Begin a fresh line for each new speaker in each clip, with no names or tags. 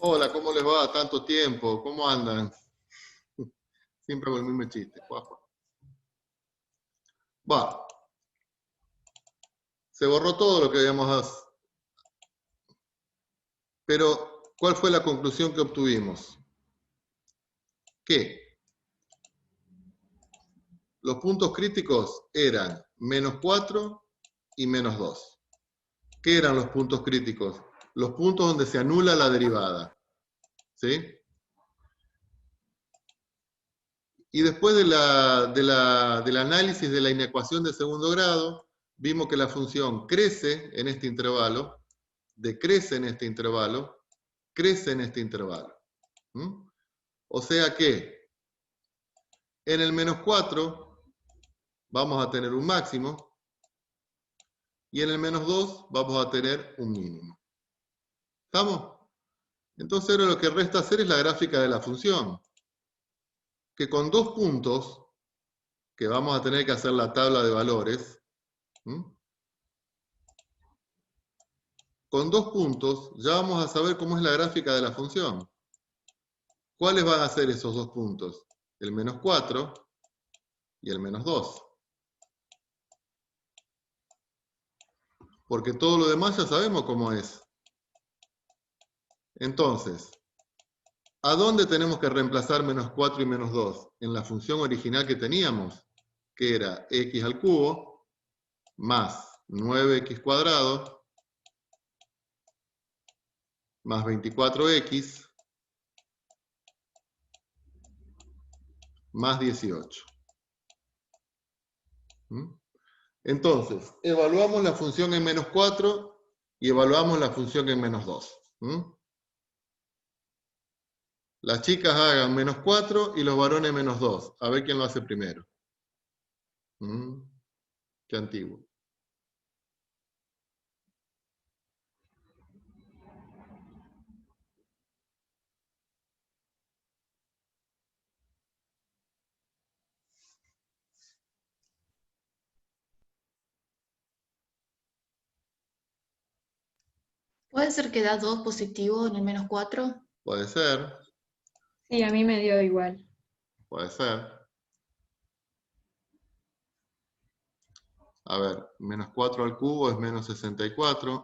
Hola, ¿cómo les va? Tanto tiempo, ¿cómo andan? Siempre con el mismo chiste. Va, se borró todo lo que habíamos. Pero, ¿cuál fue la conclusión que obtuvimos? Que los puntos críticos eran -4 y -2. ¿Qué eran los puntos críticos? Los puntos donde se anula la derivada. ¿Sí? Y después del análisis de la inecuación de segundo grado, vimos que la función crece en este intervalo, decrece en este intervalo, crece en este intervalo. ¿Mm? O sea que en el -4 vamos a tener un máximo y en el -2 vamos a tener un mínimo. ¿Estamos? Entonces ahora lo que resta hacer es la gráfica de la función, que con dos puntos, que vamos a tener que hacer la tabla de valores, ¿Mm? Con dos puntos ya vamos a saber cómo es la gráfica de la función. ¿Cuáles van a ser esos dos puntos? El -4 y el -2. Porque todo lo demás ya sabemos cómo es. Entonces, ¿a dónde tenemos que reemplazar -4 y -2? En la función original que teníamos, que era x al cubo más 9x cuadrado más 24x más 18. ¿Mm? Entonces, evaluamos la función en -4 y evaluamos la función en -2. ¿Mm? Las chicas hagan -4 y los varones -2. A ver quién lo hace primero. ¿Mm? Qué antiguo.
¿Puede ser que da 2 positivo en el -4?
Puede ser,
Sí, a mí me dio igual.
puede ser. A ver, -4 al cubo es -64.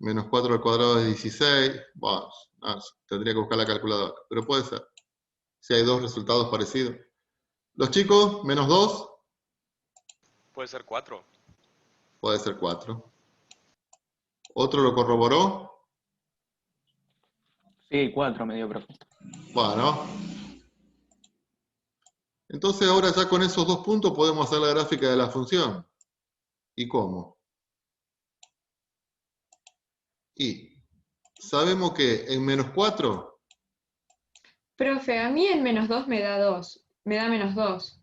-4 al cuadrado es 16. Bueno, tendría que buscar la calculadora, pero puede ser. Si hay dos resultados parecidos. Los chicos, -2,
Puede ser 4.
puede ser 4. ¿Otro lo corroboró?
Sí, 4 me dio, profe.
Bueno. Entonces ahora ya con esos dos puntos podemos hacer la gráfica de la función. ¿Y cómo? Y sabemos que en -4,
Profe, a mí el -2 me da 2. Me da -2.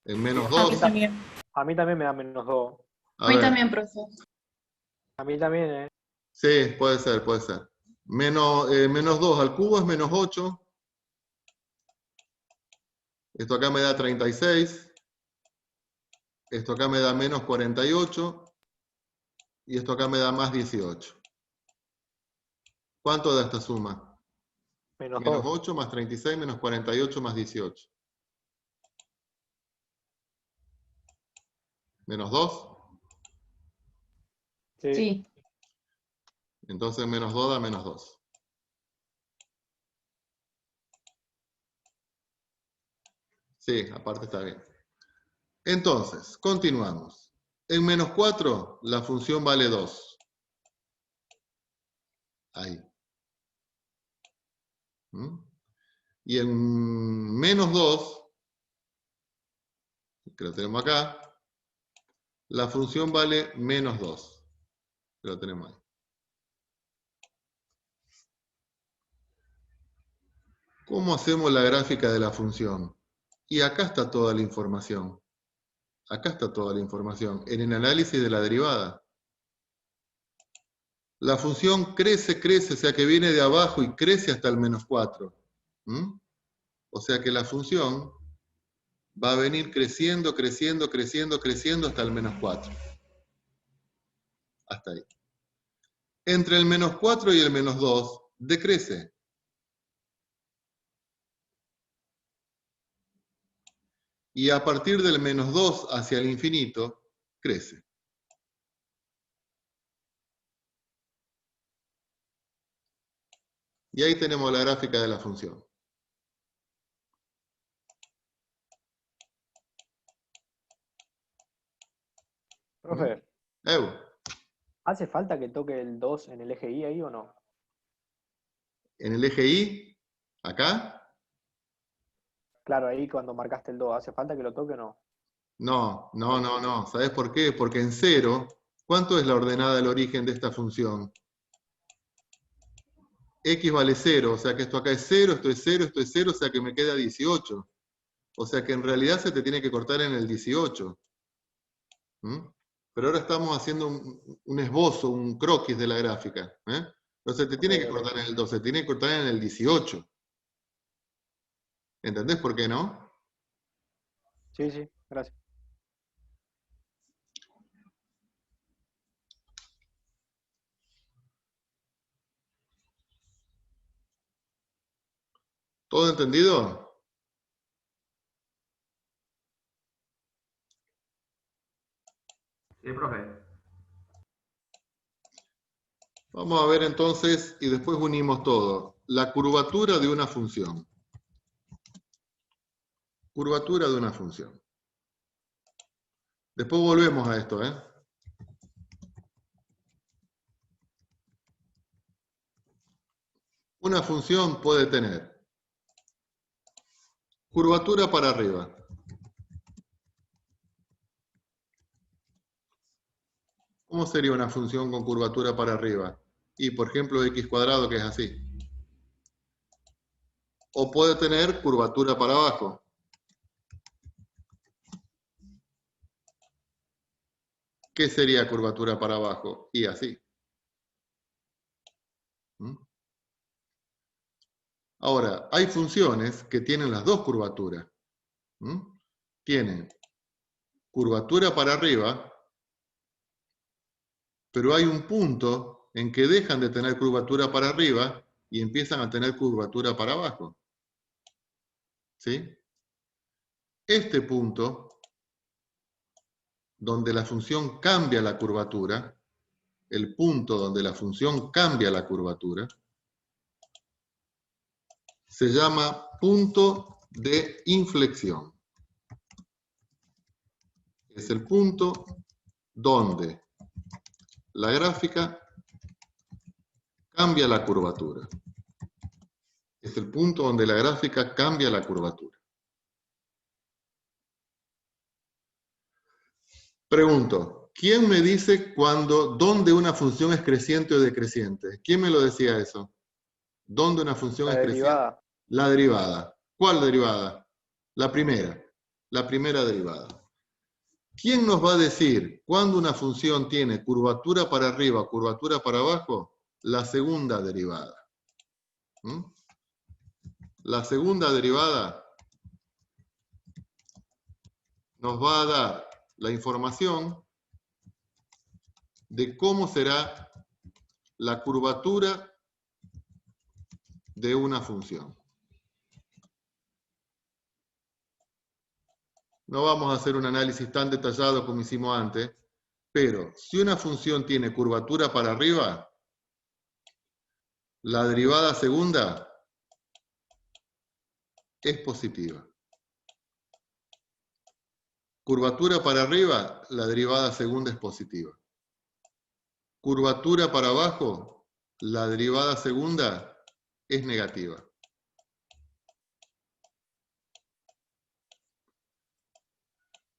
en
A mí
-2,
también.
A mí también me da -2.
A
a
mí
ver,
también, profe.
A mí también, ¿eh?
sí, puede ser, puede ser. -2 al cubo es -8. Esto acá me da 36. Esto acá me da -48. Y esto acá me da más 18. ¿Cuánto da esta suma?
Menos 2.
-8 más 36 menos 48 más 18. ¿-2?
Sí.
Sí.
Entonces -2 da -2. Sí, aparte está bien. Entonces, continuamos. En -4, la función vale 2. Ahí. ¿Mm? Y en -2, que lo tenemos acá, la función vale -2. Que lo tenemos ahí. ¿Cómo hacemos la gráfica de la función? Y acá está toda la información. Acá está toda la información, en el análisis de la derivada. La función crece, crece, o sea que viene de abajo y crece hasta el -4. ¿Mm? O sea que la función va a venir creciendo, creciendo, creciendo, creciendo hasta el -4. Hasta ahí. Entre el menos 4 y el menos 2 decrece. Y a partir del menos 2 hacia el infinito, crece. Y ahí tenemos la gráfica de la función.
Profe,
Ew.
¿hace falta que toque el 2 en el eje Y ahí o no?
En el eje Y, acá,
Claro, ahí cuando marcaste el 2, ¿hace falta que lo toque o no?
no. ¿Sabés por qué? Porque en 0, ¿cuánto es la ordenada del origen de esta función? X vale 0, o sea que esto acá es 0, esto es 0, esto es 0, o sea que me queda 18. O sea que en realidad se te tiene que cortar en el 18. ¿Mm? Pero ahora estamos haciendo un esbozo, un croquis de la gráfica. Entonces te tiene que cortar en el 12, tiene que cortar en el 18. ¿Entendés por qué no?
Sí, sí, gracias.
¿Todo entendido?
Sí, profe.
Vamos a ver entonces, y después unimos todo. La curvatura de una función. Curvatura de una función. Después volvemos a esto, Una función puede tener curvatura para arriba. ¿Cómo sería una función con curvatura para arriba? Y por ejemplo, x cuadrado, que es así. O puede tener curvatura para abajo. ¿Qué sería curvatura para abajo? Y así. Ahora, hay funciones que tienen las dos curvaturas. Tienen curvatura para arriba, pero hay un punto en que dejan de tener curvatura para arriba y empiezan a tener curvatura para abajo. ¿Sí? Este punto, donde la función cambia la curvatura, el punto donde la función cambia la curvatura, se llama punto de inflexión. Es el punto donde la gráfica cambia la curvatura. Es el punto donde la gráfica cambia la curvatura. Pregunto, ¿quién me dice dónde una función es creciente o decreciente? ¿Quién me lo decía eso? ¿Dónde una función
La
es creciente?
derivada.
La derivada. ¿Cuál derivada? La primera derivada. ¿Quién nos va a decir cuándo una función tiene curvatura para arriba o curvatura para abajo? La segunda derivada. La segunda derivada nos va a dar la información de cómo será la curvatura de una función. No vamos a hacer un análisis tan detallado como hicimos antes, pero si una función tiene curvatura para arriba, la derivada segunda es positiva. Curvatura para arriba, la derivada segunda es positiva. Curvatura para abajo, la derivada segunda es negativa.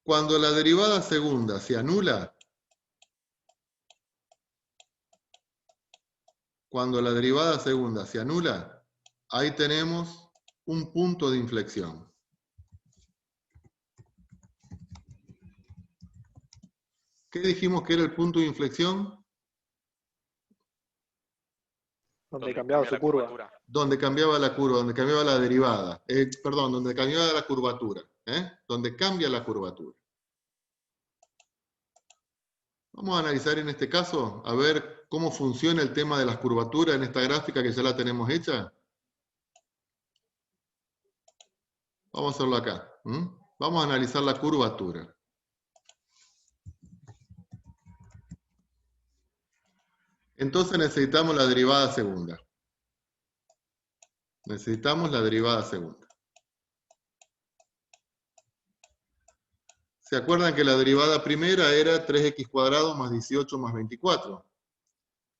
Cuando la derivada segunda se anula, ahí tenemos un punto de inflexión. ¿Qué dijimos que era el punto de inflexión?
Donde cambiaba su curva.
Donde cambiaba la curva, donde cambiaba la derivada. Donde cambiaba la curvatura. Donde cambia la curvatura. Vamos a analizar en este caso, a ver cómo funciona el tema de las curvaturas en esta gráfica que ya la tenemos hecha? Vamos a hacerlo acá. Vamos a analizar la curvatura. Entonces necesitamos la derivada segunda. Necesitamos la derivada segunda. ¿Se acuerdan que la derivada primera era 3x² más 18 más 24?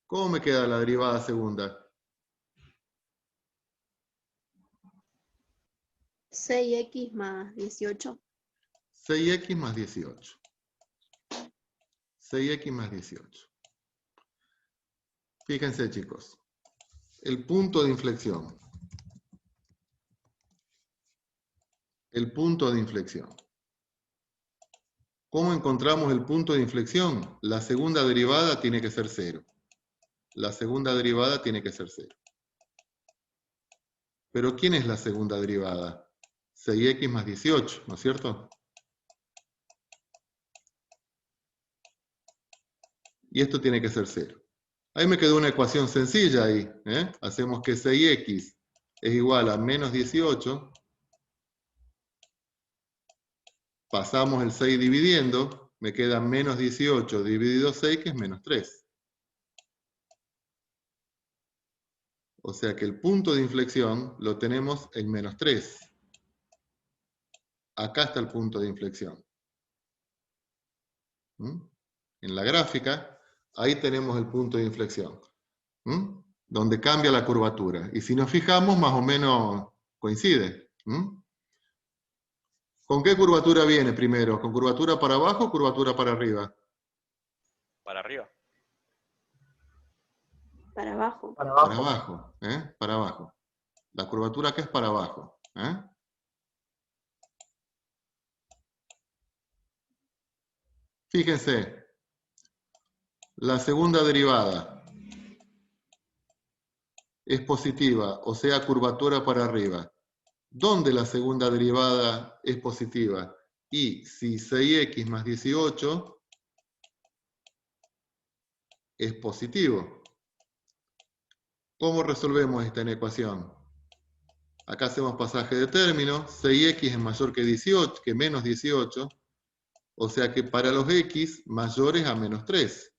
¿Cómo me queda la derivada segunda?
6x más 18.
6x más 18. 6x más 18. Fíjense, chicos. El punto de inflexión. El punto de inflexión. ¿Cómo encontramos el punto de inflexión? La segunda derivada tiene que ser 0. La segunda derivada tiene que ser 0. Pero ¿quién es la segunda derivada? 6x más 18, ¿no es cierto? Y esto tiene que ser 0. Ahí me quedó una ecuación sencilla ahí. Hacemos que 6x es igual a menos 18. Pasamos el 6 dividiendo. Me queda menos 18 dividido 6, que es menos 3. O sea que el punto de inflexión lo tenemos en menos 3. Acá está el punto de inflexión. En la gráfica, ahí tenemos el punto de inflexión. Donde cambia la curvatura. Y si nos fijamos, más o menos coincide. ¿Con qué curvatura viene primero? ¿Con curvatura para abajo o curvatura para arriba?
Para arriba.
Para abajo.
Para
Para
abajo.
abajo. Para abajo. La curvatura acá es para abajo. Fíjense. La segunda derivada es positiva, o sea, curvatura para arriba. ¿Dónde la segunda derivada es positiva? Y si 6x más 18 es positivo. ¿Cómo resolvemos esta ecuación? Acá hacemos pasaje de términos. 6x es mayor que 18, que menos 18. O sea que para los x mayores a menos 3.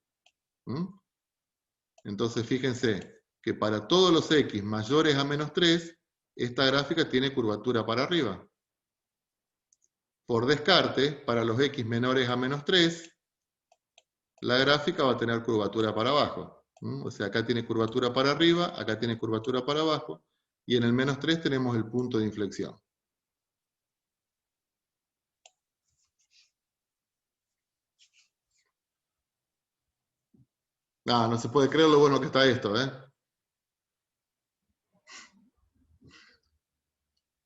Entonces fíjense que para todos los x mayores a menos 3, esta gráfica tiene curvatura para arriba. Por descarte, para los x menores a menos 3, la gráfica va a tener curvatura para abajo. O sea, acá tiene curvatura para arriba, acá tiene curvatura para abajo, y en el menos 3 tenemos el punto de inflexión. No se puede creer lo bueno que está esto, ¿eh?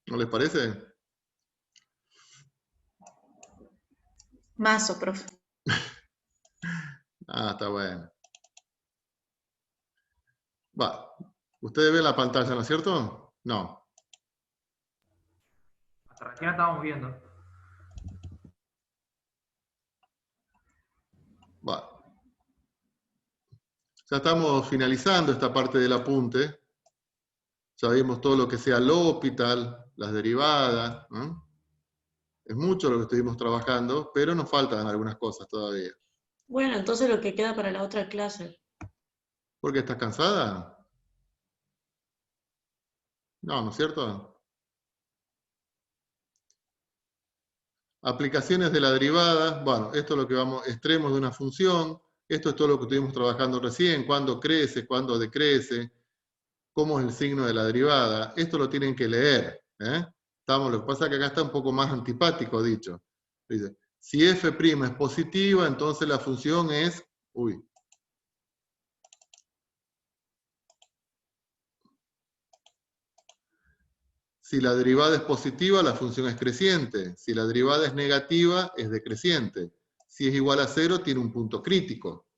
¿No les parece?
Mazo, profe.
Está bueno. Va. Ustedes ven la pantalla, ¿no es cierto? No.
Hasta recién la estábamos viendo.
Va. Ya estamos finalizando esta parte del apunte. Ya vimos todo lo que sea L'Hopital, las derivadas. Es mucho lo que estuvimos trabajando, pero nos faltan algunas cosas todavía.
Bueno, entonces lo que queda para la otra clase.
¿Por qué estás cansada? No, ¿no es cierto? Aplicaciones de la derivada. Bueno, esto es lo que vamos, extremos de una función. Esto es todo lo que estuvimos trabajando recién. Cuándo crece, cuándo decrece. Cómo es el signo de la derivada. Esto lo tienen que leer. Lo que pasa es que acá está un poco más antipático dicho. Dice, si f' es positiva, entonces la función es... Si la derivada es positiva, la función es creciente. Si la derivada es negativa, es decreciente. Si es igual a 0, tiene un punto crítico.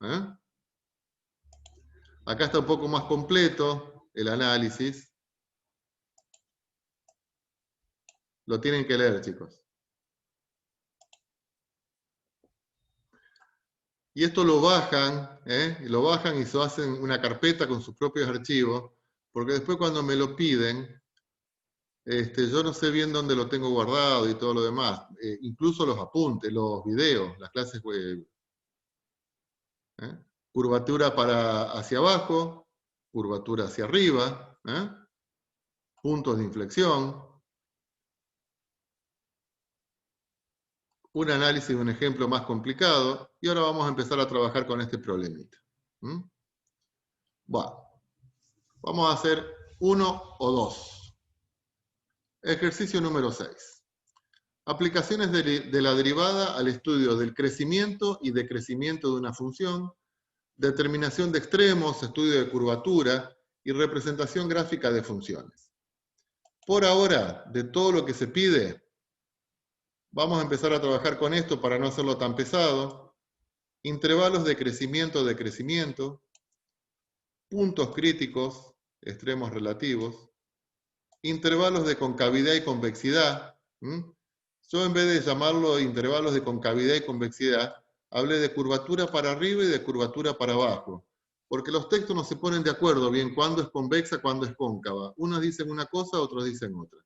Acá está un poco más completo el análisis. Lo tienen que leer, chicos. Y esto lo bajan, y se hacen una carpeta con sus propios archivos, porque después cuando me lo piden, yo no sé bien dónde lo tengo guardado y todo lo demás. Incluso los apuntes, los videos, las clases web. Curvatura hacia abajo, curvatura hacia arriba, puntos de inflexión. Un análisis de un ejemplo más complicado. Y ahora vamos a empezar a trabajar con este problemita. Bueno, vamos a hacer 1 o 2. Ejercicio número 6. Aplicaciones de la derivada al estudio del crecimiento y decrecimiento de una función, determinación de extremos, estudio de curvatura y representación gráfica de funciones. Por ahora, de todo lo que se pide, vamos a empezar a trabajar con esto para no hacerlo tan pesado. Intervalos de crecimiento, puntos críticos, extremos relativos, intervalos de concavidad y convexidad. Yo en vez de llamarlo intervalos de concavidad y convexidad, hablé de curvatura para arriba y de curvatura para abajo. Porque los textos no se ponen de acuerdo bien cuándo es convexa, cuándo es cóncava. Unos dicen una cosa, otros dicen otra.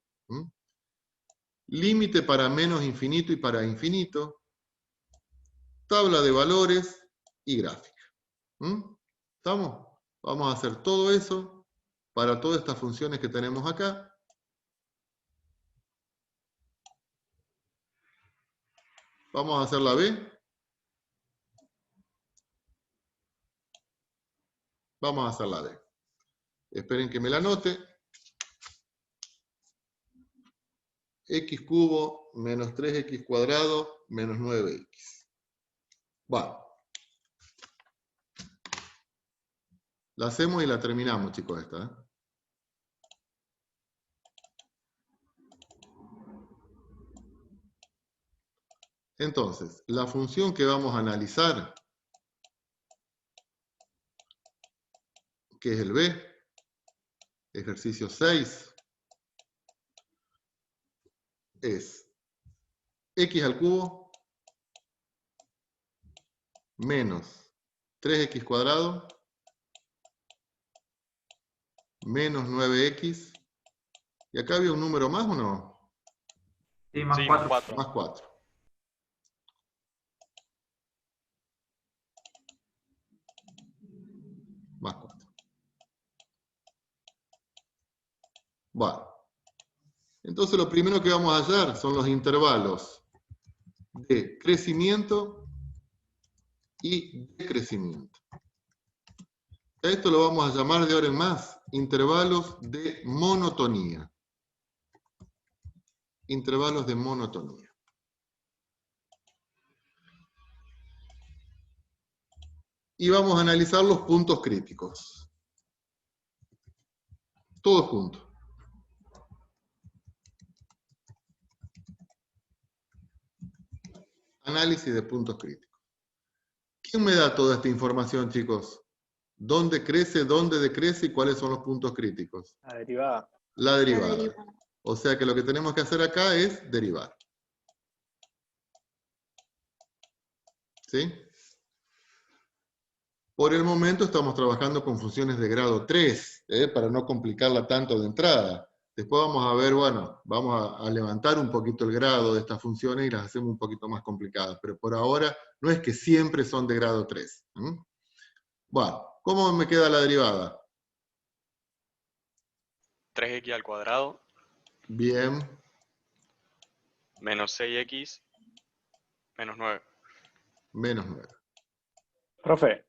Límite para menos infinito y para infinito. Tabla de valores y gráfica. ¿Estamos? Vamos a hacer todo eso para todas estas funciones que tenemos acá. Vamos a hacer la B. Vamos a hacer la D. Esperen que me la anote. X cubo menos 3x cuadrado menos 9x. Bueno. La hacemos y la terminamos, chicos, esta. Entonces, la función que vamos a analizar, que es el B, ejercicio 6, es x al cubo menos 3x cuadrado menos 9x. ¿Y acá había un número más o no?
Sí, más
Sí,
4.
4.
Más 4. Más 4. Bueno. Entonces lo primero que vamos a hallar son los intervalos de crecimiento y decrecimiento. A esto lo vamos a llamar de ahora en más intervalos de monotonía. Intervalos de monotonía. Y vamos a analizar los puntos críticos. Todos juntos. Análisis de puntos críticos. ¿Quién me da toda esta información, chicos? ¿Dónde crece, dónde decrece y cuáles son los puntos críticos?
La derivada.
La derivada.
La derivada.
O sea que lo que tenemos que hacer acá es derivar. ¿Sí? Por el momento estamos trabajando con funciones de grado 3, para no complicarla tanto de entrada. Después vamos a ver, bueno, vamos a levantar un poquito el grado de estas funciones y las hacemos un poquito más complicadas. Pero por ahora no es que siempre son de grado 3. Bueno, ¿cómo me queda la derivada?
3x al cuadrado
Bien.
menos 6x menos 9.
Menos 9.
Profe,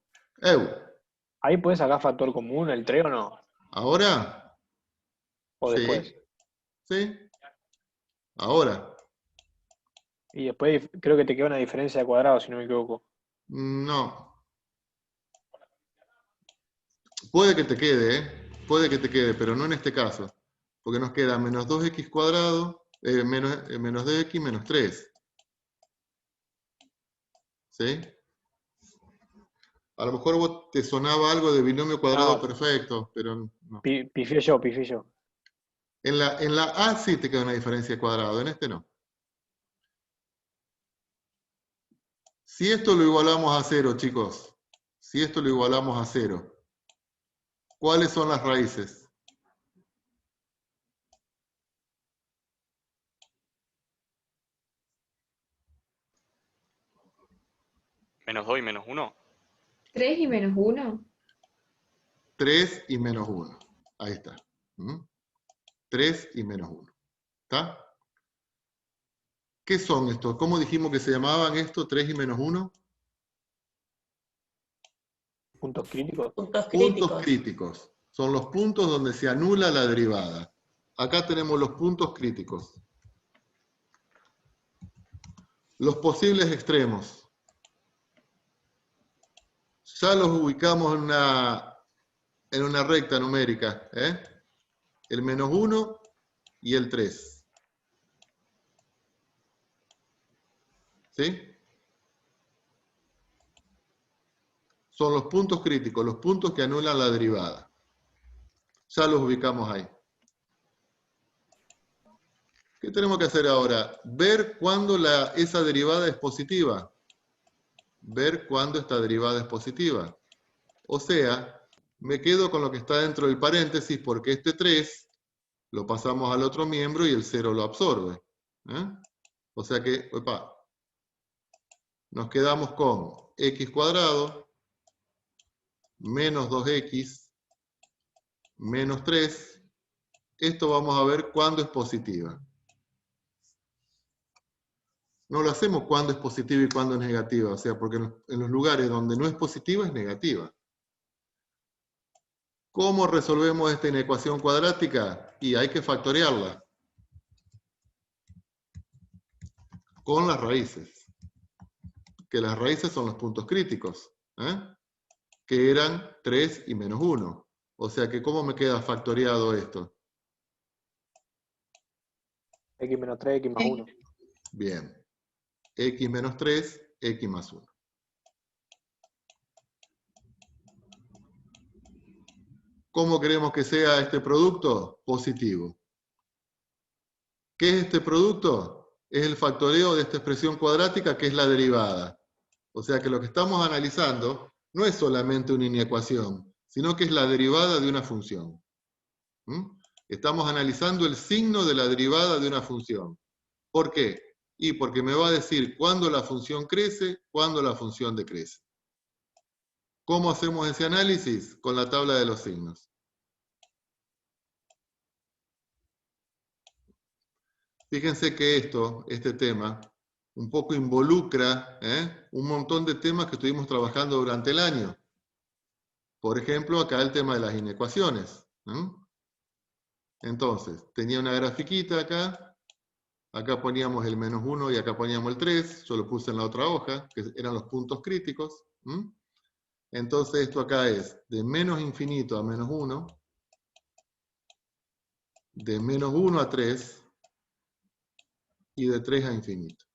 ¿ahí puedes sacar factor común, el 3 o no?
¿Ahora?
¿O
Sí.
después?
¿Sí? Ahora.
Y después creo que te queda una diferencia de cuadrado, si no me equivoco.
No. Puede que te quede, Puede que te quede, pero no en este caso. Porque nos queda menos 2x cuadrado, menos 2x menos 3. ¿Sí? A lo mejor vos te sonaba algo de binomio cuadrado
No.
perfecto, pero no.
Pifié yo.
En la A sí te queda una diferencia de cuadrado, en este no. Si esto lo igualamos a 0, chicos, si esto lo igualamos a 0, ¿cuáles son las raíces?
Menos 2 y menos 1.
3 y menos 1.
3 y menos 1. Ahí está. 3 y menos 1. ¿Está? ¿Qué son estos? ¿Cómo dijimos que se llamaban estos 3 y menos 1?
Puntos críticos.
Puntos
Puntos
críticos.
críticos. Son los puntos donde se anula la derivada. Acá tenemos los puntos críticos. Los posibles extremos. Ya los ubicamos en una recta numérica. El menos 1 y el 3. ¿Sí? Son los puntos críticos, los puntos que anulan la derivada. Ya los ubicamos ahí. ¿Qué tenemos que hacer ahora? Ver cuándo esa derivada es positiva. Ver cuándo esta derivada es positiva. O sea, me quedo con lo que está dentro del paréntesis porque este 3 lo pasamos al otro miembro y el 0 lo absorbe. O sea que, nos quedamos con x cuadrado menos 2x menos 3. Esto vamos a ver cuándo es positiva. No lo hacemos cuándo es positiva y cuándo es negativa. O sea, porque en los lugares donde no es positiva es negativa. ¿Cómo resolvemos esta inecuación cuadrática? Y hay que factorearla. Con las raíces. Que las raíces son los puntos críticos. Que eran 3 y menos 1. O sea que, ¿cómo me queda factoreado esto?
X menos 3, X más 1.
Bien. X menos 3, X más 1. ¿Cómo queremos que sea este producto? Positivo. ¿Qué es este producto? Es el factoreo de esta expresión cuadrática que es la derivada. O sea que lo que estamos analizando no es solamente una inecuación, sino que es la derivada de una función. Estamos analizando el signo de la derivada de una función. ¿Por qué? Y porque me va a decir cuándo la función crece, cuándo la función decrece. ¿Cómo hacemos ese análisis? Con la tabla de los signos. Fíjense que este tema, un poco involucra un montón de temas que estuvimos trabajando durante el año. Por ejemplo, acá el tema de las inecuaciones. Entonces, tenía una grafiquita acá. Acá poníamos el menos 1 y acá poníamos el 3. Yo lo puse en la otra hoja, que eran los puntos críticos. Entonces esto acá es de menos infinito a menos 1, de menos 1 a 3 y de 3 a infinito.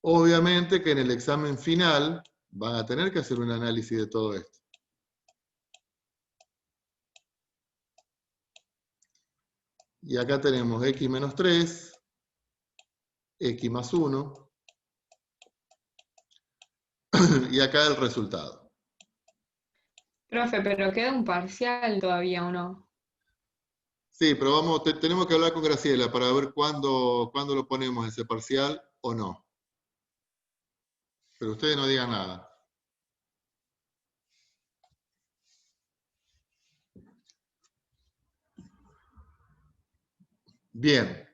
Obviamente que en el examen final van a tener que hacer un análisis de todo esto. Y acá tenemos x menos 3, x más 1, y acá el resultado.
Profe, pero queda un parcial todavía, ¿o no?
Sí, pero tenemos que hablar con Graciela para ver cuándo lo ponemos ese parcial o no. Pero ustedes no digan nada. Bien.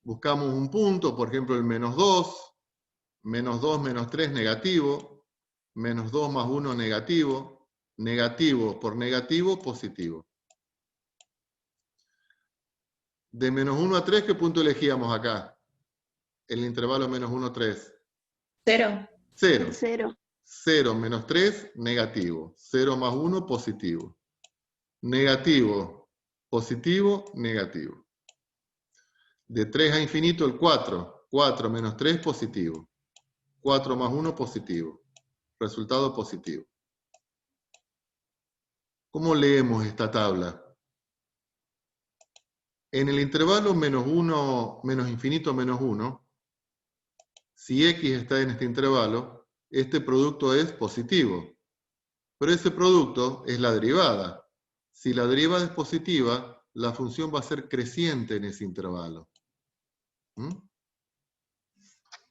Buscamos un punto, por ejemplo el menos 2, menos 2, menos 3 negativo, menos 2 más 1 negativo, negativo por negativo positivo. De menos 1 a 3, ¿qué punto elegíamos acá? El intervalo menos 1, 3.
0.
0.
0.
0 menos 3, negativo. 0 más 1, positivo. Negativo, positivo, negativo. De 3 a infinito el 4. 4 menos 3, positivo. 4 más 1, positivo. Resultado positivo. ¿Cómo leemos esta tabla? En el intervalo menos 1, menos infinito, menos 1, si X está en este intervalo, este producto es positivo. Pero ese producto es la derivada. Si la derivada es positiva, la función va a ser creciente en ese intervalo.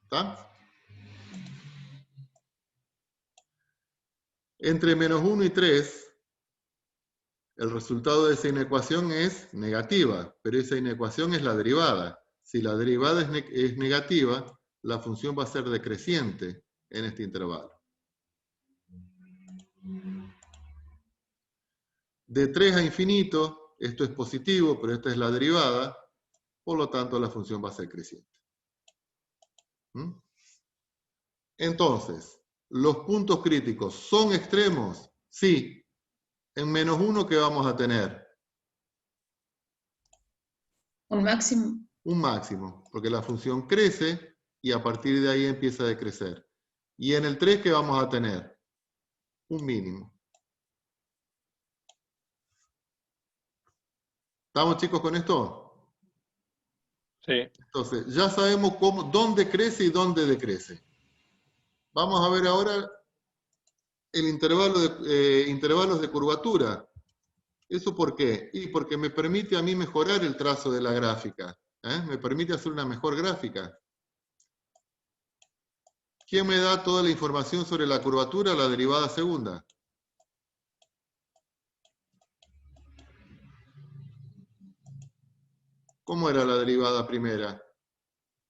¿Está? Entre menos 1 y 3, el resultado de esa inecuación es negativa, pero esa inecuación es la derivada. Si la derivada es negativa, la función va a ser decreciente en este intervalo. De 3 a infinito, esto es positivo, pero esta es la derivada, por lo tanto la función va a ser creciente. Entonces, ¿los puntos críticos son extremos? Sí. En menos 1, ¿qué vamos a tener?
Un máximo.
Un máximo, porque la función crece y a partir de ahí empieza a decrecer. Y en el 3, ¿qué vamos a tener? Un mínimo. ¿Estamos, chicos, con esto?
Sí.
Entonces, ya sabemos dónde crece y dónde decrece. Vamos a ver ahora el intervalos de curvatura. ¿Eso por qué? Y porque me permite a mí mejorar el trazo de la gráfica. Me permite hacer una mejor gráfica. ¿Quién me da toda la información sobre la curvatura? La derivada segunda. ¿Cómo era la derivada primera?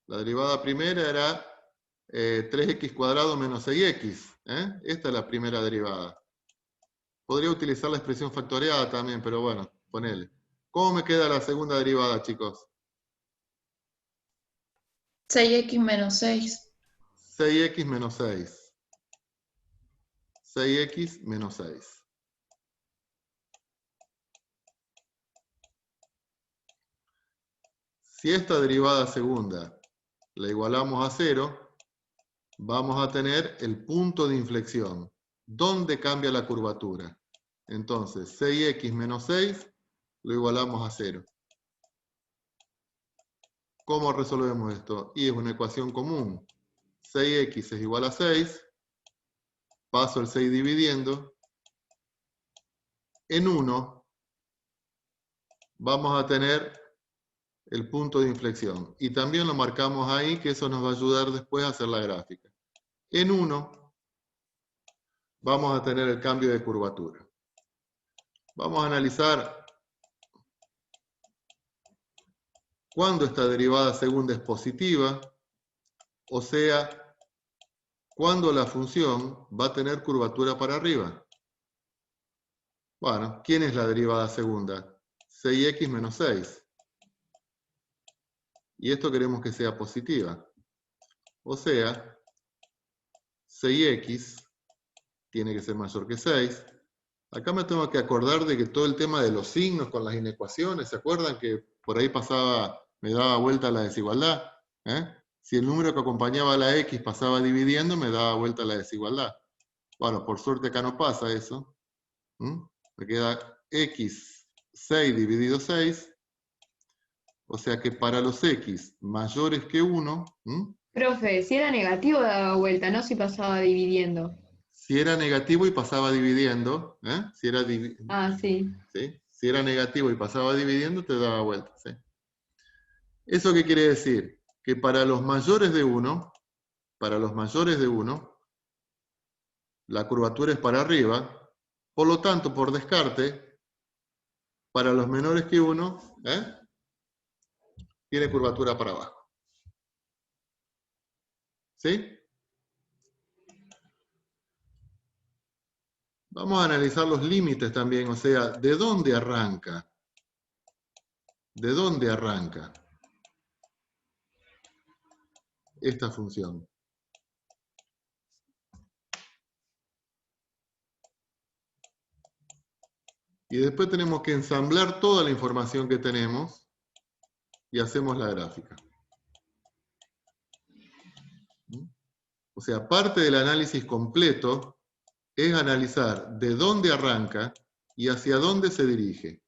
La derivada primera era 3x cuadrado menos 6x. Esta es la primera derivada. Podría utilizar la expresión factoriada también, pero bueno, ponele. ¿Cómo me queda la segunda derivada, chicos?
6x menos 6.
6x menos 6. 6x menos 6. Si esta derivada segunda la igualamos a 0, vamos a tener el punto de inflexión. ¿Dónde cambia la curvatura? Entonces, 6x menos 6 lo igualamos a 0. ¿Cómo resolvemos esto? Y es una ecuación común. 6x es igual a 6. Paso el 6 dividiendo. En 1 vamos a tener el punto de inflexión. Y también lo marcamos ahí, que eso nos va a ayudar después a hacer la gráfica. En 1 vamos a tener el cambio de curvatura. Vamos a analizar cuándo esta derivada segunda es positiva, o sea, cuándo la función va a tener curvatura para arriba. Bueno, ¿quién es la derivada segunda? 6x menos 6. Y esto queremos que sea positiva. O sea, 6x tiene que ser mayor que 6. Acá me tengo que acordar de que todo el tema de los signos con las inecuaciones, ¿se acuerdan que por ahí me daba vuelta la desigualdad? Si el número que acompañaba a la x pasaba dividiendo, me daba vuelta la desigualdad. Bueno, por suerte acá no pasa eso. Me queda x 6 dividido 6. O sea que para los x mayores que 1...
Profe, si era negativo daba vuelta, no si pasaba dividiendo.
Si era negativo y pasaba dividiendo, si era
sí.
¿sí? Si era negativo y pasaba dividiendo, te daba vuelta. ¿Sí? ¿Eso qué quiere decir? Que para los mayores de 1, la curvatura es para arriba, por lo tanto, por descarte, para los menores que 1, tiene curvatura para abajo. ¿Sí? Vamos a analizar los límites también, o sea, ¿de dónde arranca? ¿De dónde arranca esta función? Y después tenemos que ensamblar toda la información que tenemos y hacemos la gráfica. O sea, parte del análisis completo es analizar de dónde arranca y hacia dónde se dirige.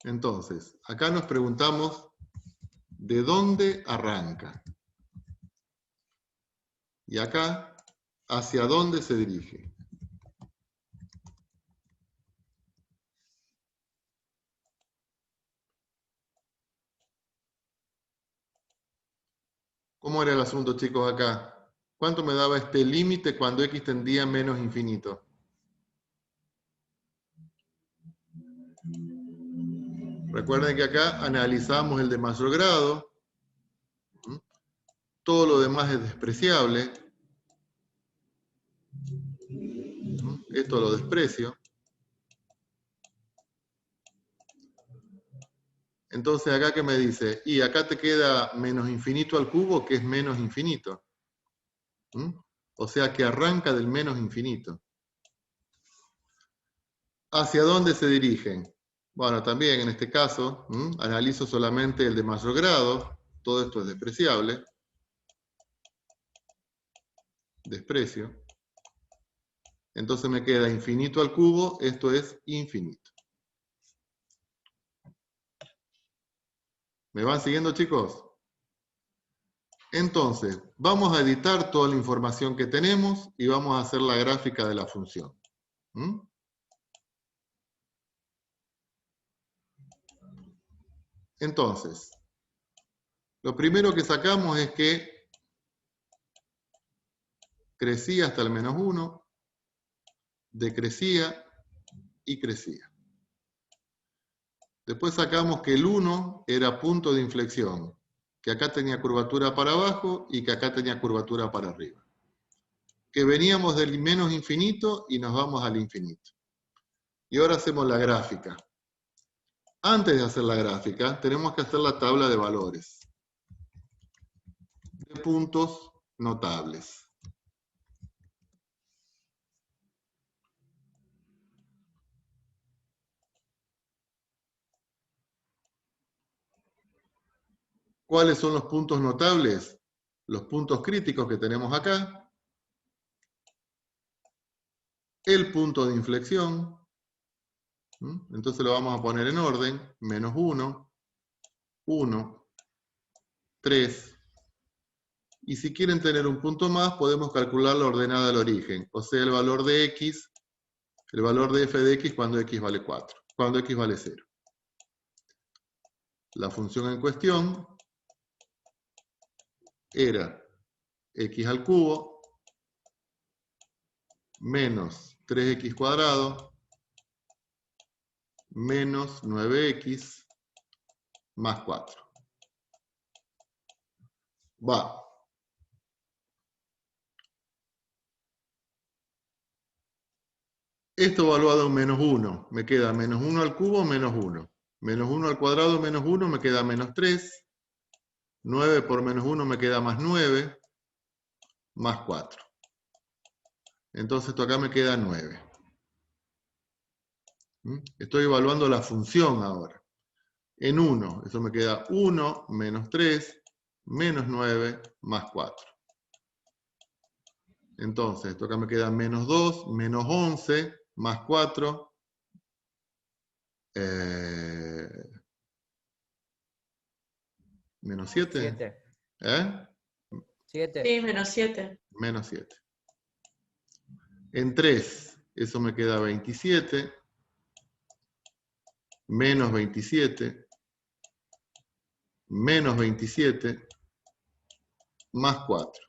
Entonces, acá nos preguntamos ¿de dónde arranca? Y acá, ¿hacia dónde se dirige? ¿Cómo era el asunto, chicos, acá? ¿Cuánto me daba este límite cuando x tendía a menos infinito? Recuerden que acá analizamos el de mayor grado. Todo lo demás es despreciable. Esto lo desprecio. Entonces, acá que me dice, y acá te queda menos infinito al cubo, que es menos infinito. O sea que arranca del menos infinito. ¿Hacia dónde se dirigen? Bueno, también en este caso, analizo solamente el de mayor grado. Todo esto es despreciable. Desprecio. Entonces me queda infinito al cubo, esto es infinito. ¿Me van siguiendo, chicos? Entonces, vamos a editar toda la información que tenemos y vamos a hacer la gráfica de la función. Entonces, lo primero que sacamos es que crecía hasta el menos 1, decrecía y crecía. Después sacamos que el 1 era punto de inflexión, que acá tenía curvatura para abajo y que acá tenía curvatura para arriba. Que veníamos del menos infinito y nos vamos al infinito. Y ahora hacemos la gráfica. Antes de hacer la gráfica, tenemos que hacer la tabla de valores de puntos notables. ¿Cuáles son los puntos notables? Los puntos críticos que tenemos acá. El punto de inflexión. Entonces lo vamos a poner en orden. Menos 1, 1, 3. Y si quieren tener un punto más, podemos calcular la ordenada del origen. O sea, el valor de x, el valor de f de x cuando x vale 4. Cuando x vale 0. La función en cuestión era x al cubo menos 3x cuadrado menos 9x más 4. Va. Esto evaluado en menos 1. Me queda menos 1 al cubo menos 1. Menos 1 al cuadrado menos 1 me queda menos 3. 9 por menos 1 me queda más 9. Más 4. Entonces esto acá me queda 9. Estoy evaluando la función ahora. En 1, eso me queda 1 menos 3 menos 9 más 4. Entonces, esto acá me queda menos 2 menos 11 más 4. Menos 7.
7.
¿Eh?
7.
Sí, menos 7.
Menos 7. En 3, eso me queda 27. Menos 27. Menos 27. Más 4.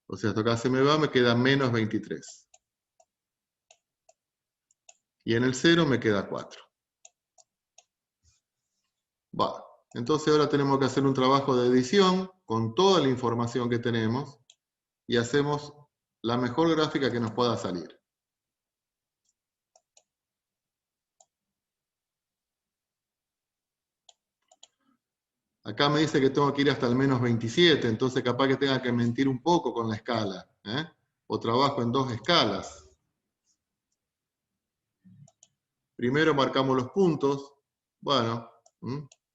O sea, esto acá se me va, me queda menos 23. Y en el 0 me queda 4. Va. Entonces ahora tenemos que hacer un trabajo de edición con toda la información que tenemos y hacemos la mejor gráfica que nos pueda salir. Acá me dice que tengo que ir hasta el menos 27, entonces capaz que tenga que mentir un poco con la escala. O trabajo en 2 escalas. Primero marcamos los puntos. Bueno,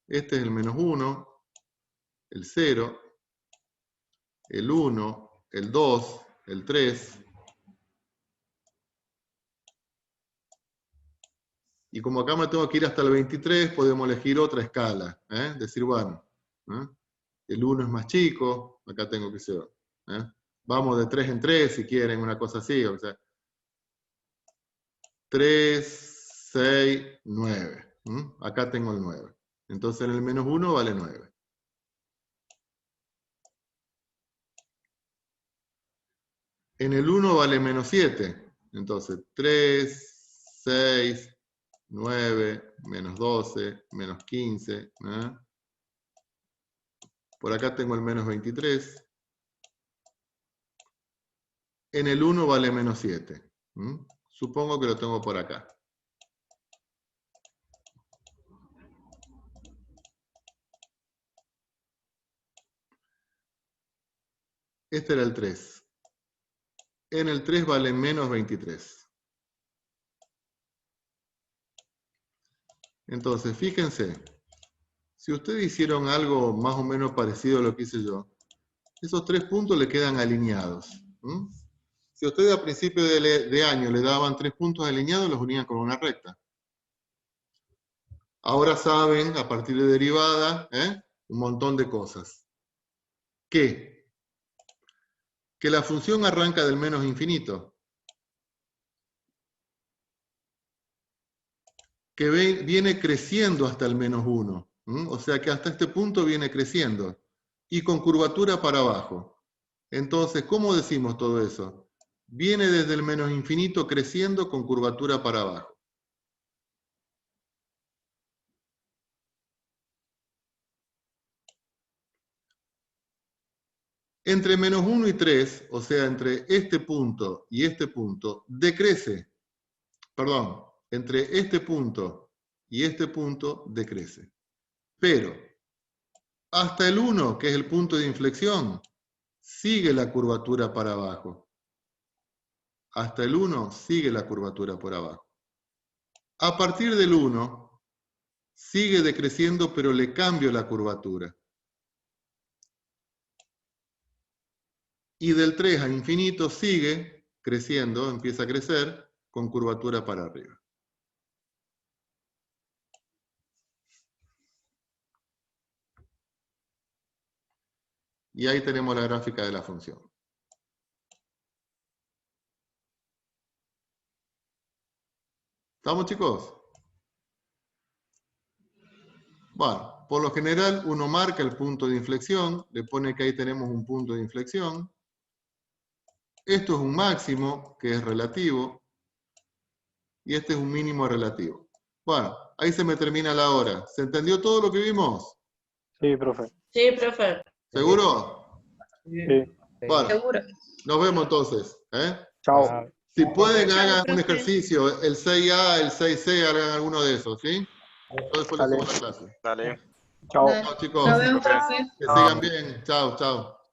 este es el menos 1, el 0, el 1, el 2, el 3. Y como acá me tengo que ir hasta el 23, podemos elegir otra escala. Decir, bueno, el 1 es más chico, acá tengo que ser. Vamos de 3 en 3 si quieren, una cosa así. O sea, 3, 6, 9. Acá tengo el 9. Entonces en el menos 1 vale 9. En el 1 vale menos 7. Entonces 3, 6, 9, menos 12, menos 15. Por acá tengo el menos 23. En el 1 vale menos 7. Supongo que lo tengo por acá. Este era el 3. En el 3 vale menos 23. Entonces, fíjense, si ustedes hicieron algo más o menos parecido a lo que hice yo, esos 3 puntos le quedan alineados. Si ustedes a principio de año le daban 3 puntos alineados, los unían con una recta. Ahora saben, a partir de derivada, un montón de cosas. Que la función arranca del menos infinito. Que viene creciendo hasta el menos 1. O sea que hasta este punto viene creciendo. Y con curvatura para abajo. Entonces, ¿cómo decimos todo eso? Viene desde el menos infinito creciendo con curvatura para abajo. Entre menos 1 y 3, o sea, entre este punto y este punto, decrece. Perdón, entre este punto y este punto decrece. Pero, hasta el 1, que es el punto de inflexión, sigue la curvatura para abajo. Hasta el 1 sigue la curvatura por abajo. A partir del 1, sigue decreciendo, pero le cambio la curvatura. Y del 3 a infinito sigue creciendo, empieza a crecer, con curvatura para arriba. Y ahí tenemos la gráfica de la función. ¿Estamos, chicos? Bueno, por lo general uno marca el punto de inflexión, le pone que ahí tenemos un punto de inflexión. Esto es un máximo, que es relativo, y este es un mínimo relativo. Bueno, ahí se me termina la hora. ¿Se entendió todo lo que vimos?
Sí, profe.
Sí, profe.
¿Seguro?
Sí.
Bueno,
Seguro.
nos vemos entonces.
Chao.
Si pueden,
Chao,
hagan un
profe.
ejercicio. El 6A, el 6C, hagan alguno de esos, ¿sí? Yo después les
Dale.
subo la clase.
Dale.
Chao.
Dale.
Chao, chicos.
Nos vemos,
Profe.
profe.
Que sigan bien. Chao, chao.